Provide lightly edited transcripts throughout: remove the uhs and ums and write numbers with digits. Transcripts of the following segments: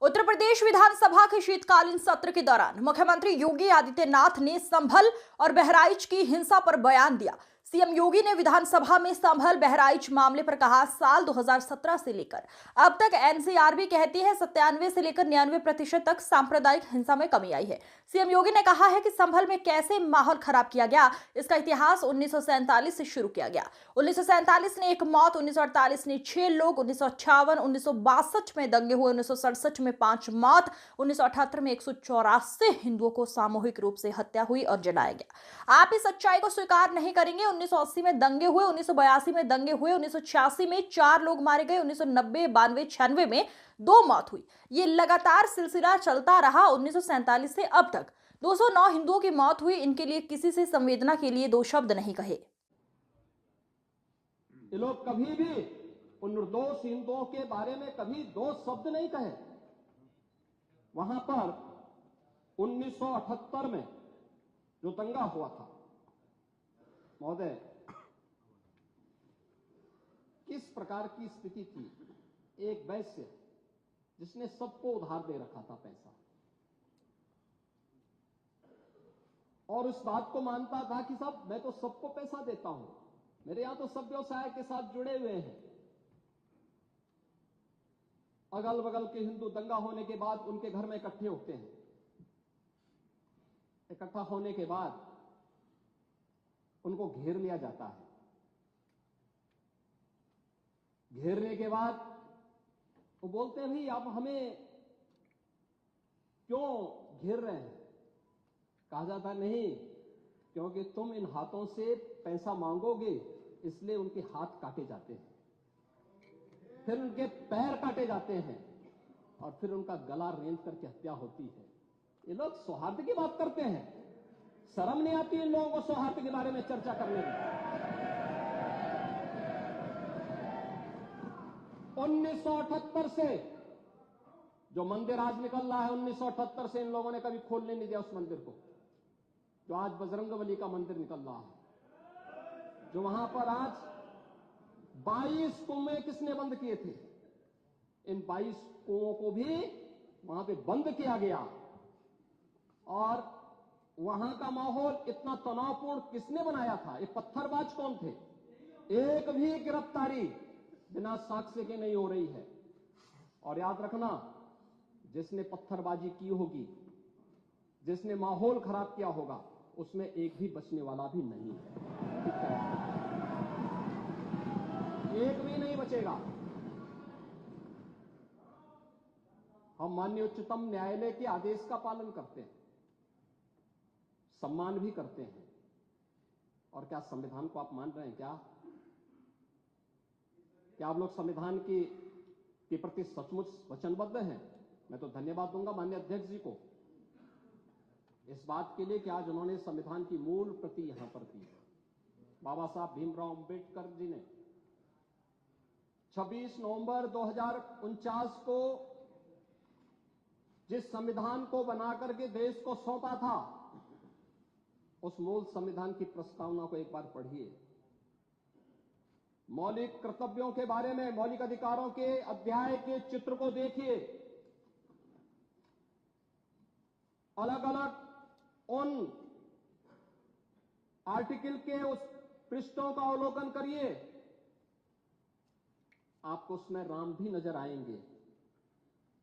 उत्तर प्रदेश विधानसभा के शीतकालीन सत्र के दौरान मुख्यमंत्री योगी आदित्यनाथ ने संभल और बहराइच की हिंसा पर बयान दिया। सीएम योगी ने विधानसभा में संभल बहराइच मामले पर कहा, साल 2017 से लेकर अब तक एनसीआरबी कहती है 97 से लेकर 99% तक सांप्रदायिक हिंसा में कमी आई है। सीएम योगी ने कहा है कि संभल में कैसे माहौल खराब किया गया, इसका इतिहास 1947 से शुरू किया गया। 1947 ने 1 मौत, 1948 ने 6 लोग, 1958, 1962 में दंगे हुए, 1967 में 5 मौत, 1978 में 184 हिंदुओं को सामूहिक रूप से हत्या हुई और जलाया गया। आप इस सच्चाई को स्वीकार नहीं करेंगे। 1980 में दंगे हुए, 1982 में दंगे हुए, 1986 में 4 लोग मारे गए, 1990, 92, 96 में 2 मौत हुई। ये लगातार सिलसिला चलता रहा। 1947 से अब तक 209 हिंदुओं की मौत हुई। इनके लिए किसी से संवेदना के लिए 2 शब्द नहीं कहे। ये लोग कभी भी उन निर्दोष हिंदुओं के बारे में कभी 2 शब्द नहीं कहे। वहां पर 1978 में जो दंगा हुआ था, महोदय, किस प्रकार की स्थिति थी। एक वैश्य जिसने सबको उधार दे रखा था पैसा, और उस बात को मानता था कि साहब मैं तो सबको पैसा देता हूं, मेरे यहां तो सब व्यवसाय के साथ जुड़े हुए हैं। अगल बगल के हिंदू दंगा होने के बाद उनके घर में इकट्ठे होते हैं। इकट्ठा होने के बाद उनको घेर लिया जाता है। घेरने के बाद वो बोलते हैं, भाई आप हमें क्यों घेर रहे हैं? कहा जाता है, नहीं, क्योंकि तुम इन हाथों से पैसा मांगोगे, इसलिए उनके हाथ काटे जाते हैं, फिर उनके पैर काटे जाते हैं, और फिर उनका गला रेंच करके हत्या होती है। ये लोग सौहार्द की बात करते हैं। शर्म नहीं आती इन लोगों को सौहार्द के बारे में चर्चा करने में। 1978 से जो मंदिर आज निकल रहा है, 1978 से इन लोगों ने कभी खोलने नहीं दिया उस मंदिर को, जो आज बजरंगबली का मंदिर निकल रहा है। जो वहां पर आज 22 कुएं किसने बंद किए थे? इन 22 कुओं को भी वहां पे बंद किया गया। और वहां का माहौल इतना तनावपूर्ण किसने बनाया था? ये पत्थरबाज कौन थे? एक भी गिरफ्तारी बिना साक्ष्य के नहीं हो रही है। और याद रखना, जिसने पत्थरबाजी की होगी, जिसने माहौल खराब किया होगा, उसमें एक भी बचने वाला भी नहीं है। एक भी नहीं बचेगा। हम माननीय उच्चतम न्यायालय के आदेश का पालन करते हैं, सम्मान भी करते हैं। और क्या संविधान को आप मान रहे हैं? क्या आप लोग संविधान के प्रति सचमुच वचनबद्ध हैं? मैं तो धन्यवाद दूंगा माननीय अध्यक्ष जी को इस बात के लिए कि आज उन्होंने संविधान की मूल प्रति यहां पर दी। बाबा साहब भीमराव अंबेडकर जी ने 26 नवंबर 2049 को जिस संविधान को बनाकर के देश को सौंपा था, उस मूल संविधान की प्रस्तावना को एक बार पढ़िए। मौलिक कर्तव्यों के बारे में, मौलिक अधिकारों के अध्याय के चित्र को देखिए। अलग अलग उन आर्टिकल के उस पृष्ठों का अवलोकन करिए। आपको उसमें राम भी नजर आएंगे,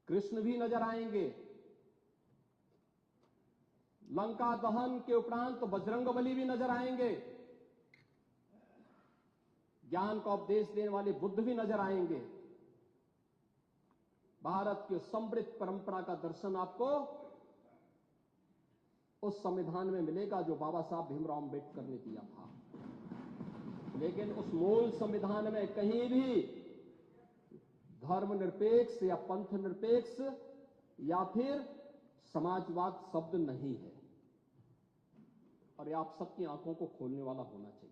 कृष्ण भी नजर आएंगे। लंका दहन के उपरांत बजरंगबली भी नजर आएंगे। ज्ञान का उपदेश देने वाले बुद्ध भी नजर आएंगे। भारत की समृद्ध परंपरा का दर्शन आपको उस संविधान में मिलेगा जो बाबा साहब भीमराव अंबेडकर ने दिया था। लेकिन उस मूल संविधान में कहीं भी धर्मनिरपेक्ष या पंथ निरपेक्ष या फिर समाजवाद शब्द नहीं है। और ये आप सबकी आंखों को खोलने वाला होना चाहिए।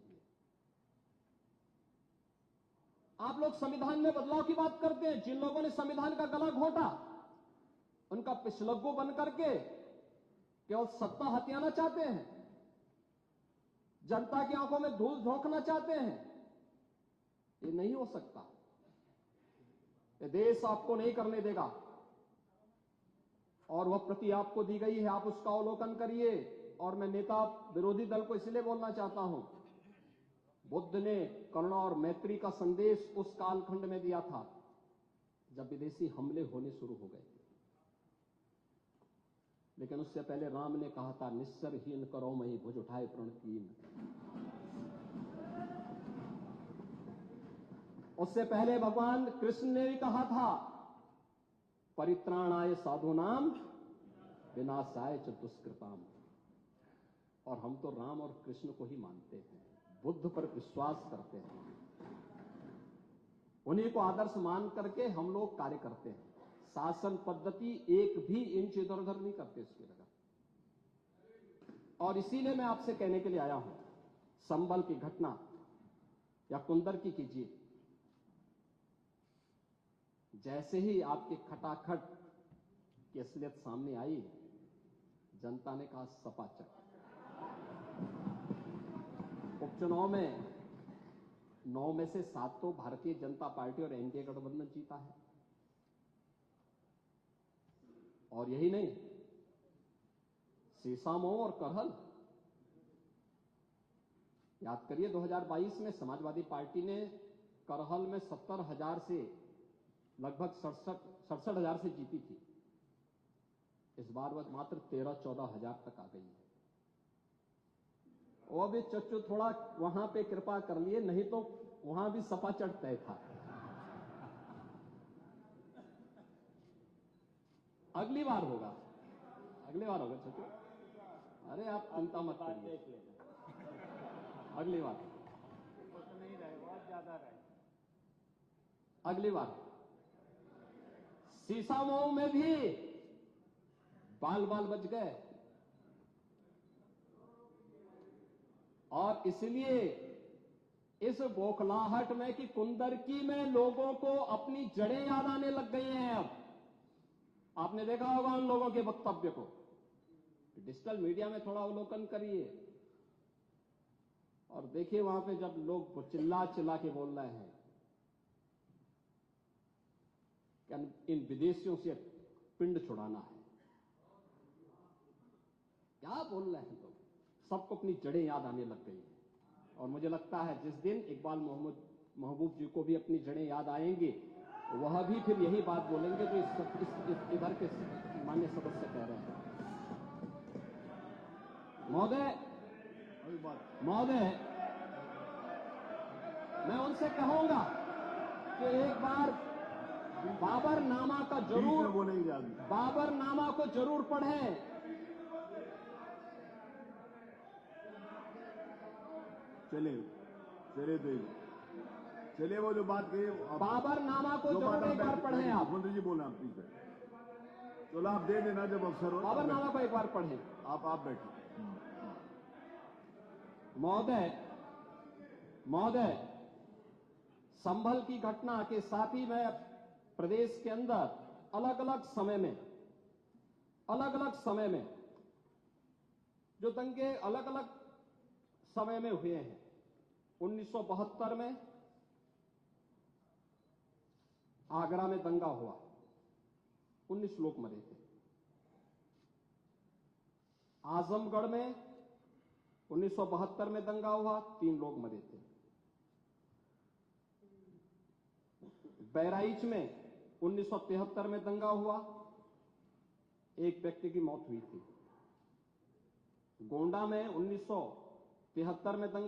आप लोग संविधान में बदलाव की बात करते हैं। जिन लोगों ने संविधान का गला घोंटा, उनका पिछलग्गू बन करके केवल सत्ता हथियाना चाहते हैं, जनता की आंखों में धूल झोंकना चाहते हैं। ये नहीं हो सकता। ये देश आपको नहीं करने देगा। और वह प्रति आपको दी गई है, आप उसका अवलोकन करिए। और मैं नेता विरोधी दल को इसलिए बोलना चाहता हूं, बुद्ध ने करुणा और मैत्री का संदेश उस कालखंड में दिया था जब विदेशी हमले होने शुरू हो गए थे, लेकिन उससे पहले राम ने कहा था, निस्सरहीन करो मही भुज उठाए प्रणकीन। उससे पहले भगवान कृष्ण ने भी कहा था, परित्राणाय साधूनाम विनाशाय च दुष्कृताम। और हम तो राम और कृष्ण को ही मानते हैं, बुद्ध पर विश्वास करते हैं, उन्हीं को आदर्श मान करके हम लोग कार्य करते हैं। शासन पद्धति एक भी इंच इधर उधर नहीं करते इसकी जगह। और इसीलिए मैं आपसे कहने के लिए आया हूं, संभल की घटना या कुंदर की कीजिए, जैसे ही आपके खटाखट की असलियत सामने आई, जनता ने कहा सपाचक। उपचुनाव में 9 में से 7 तो भारतीय जनता पार्टी और एनडीए गठबंधन जीता है। और यही नहीं, सीसामऊ और करहल, याद करिए 2022 में समाजवादी पार्टी ने करहल में 70,000 से लगभग 67,000 से जीती थी। इस बार वह मात्र 13-14,000 तक आ गई है। और भी चच्चू थोड़ा वहां पे कृपा कर लिए, नहीं तो वहां भी सपा चढ़ तय था। अगली बार होगा, अगली बार होगा चच्चू, अरे आप चिंता मत करिए, अगली बार नहीं रहे, बहुत ज्यादा रहे। अगली बार। सीसामऊ में भी बाल बाल बच गए, और इसलिए इस बौखलाहट में कि कुंदरकी में लोगों को अपनी जड़ें याद आने लग गई हैं। अब आपने देखा होगा उन लोगों के वक्तव्य को, डिजिटल मीडिया में थोड़ा अवलोकन करिए और देखिए वहां पे जब लोग चिल्ला चिल्ला के बोल रहे हैं कि इन विदेशियों से पिंड छुड़ाना है, क्या बोल रहे हैं लोग, सबको अपनी जड़ें याद आने लग गई हैं। और मुझे लगता है जिस दिन इकबाल महबूब जी को भी अपनी जड़ें याद आएंगी, वह भी फिर यही बात बोलेंगे जो इधर के मान्य सदस्य कह रहे हैं। महोदय, मैं उनसे कहूंगा कि एक बार बाबरनामा का जरूर, बाबरनामा को जरूर पढ़ें। चलिए वो जो बात कही, बाबरनामा को जरूर एक बार पढ़ें आप। मुख्यमंत्री जी बोलना प्लीज। चलो आप दे देना जब अवसर हो, बाबरनामा को एक बार पढ़ें। आप बैठिए। महोदय, संभल की घटना के साथ ही मैं प्रदेश के अंदर अलग अलग समय में जो दंगे अलग अलग समय में हुए हैं, 1972 में आगरा में दंगा हुआ, 19 लोग मरे थे। आजमगढ़ में 1972 में दंगा हुआ, 3 लोग मरे थे। बहराइच में 1973 में दंगा हुआ, 1 व्यक्ति की मौत हुई थी। गोंडा में 1973 में दंगा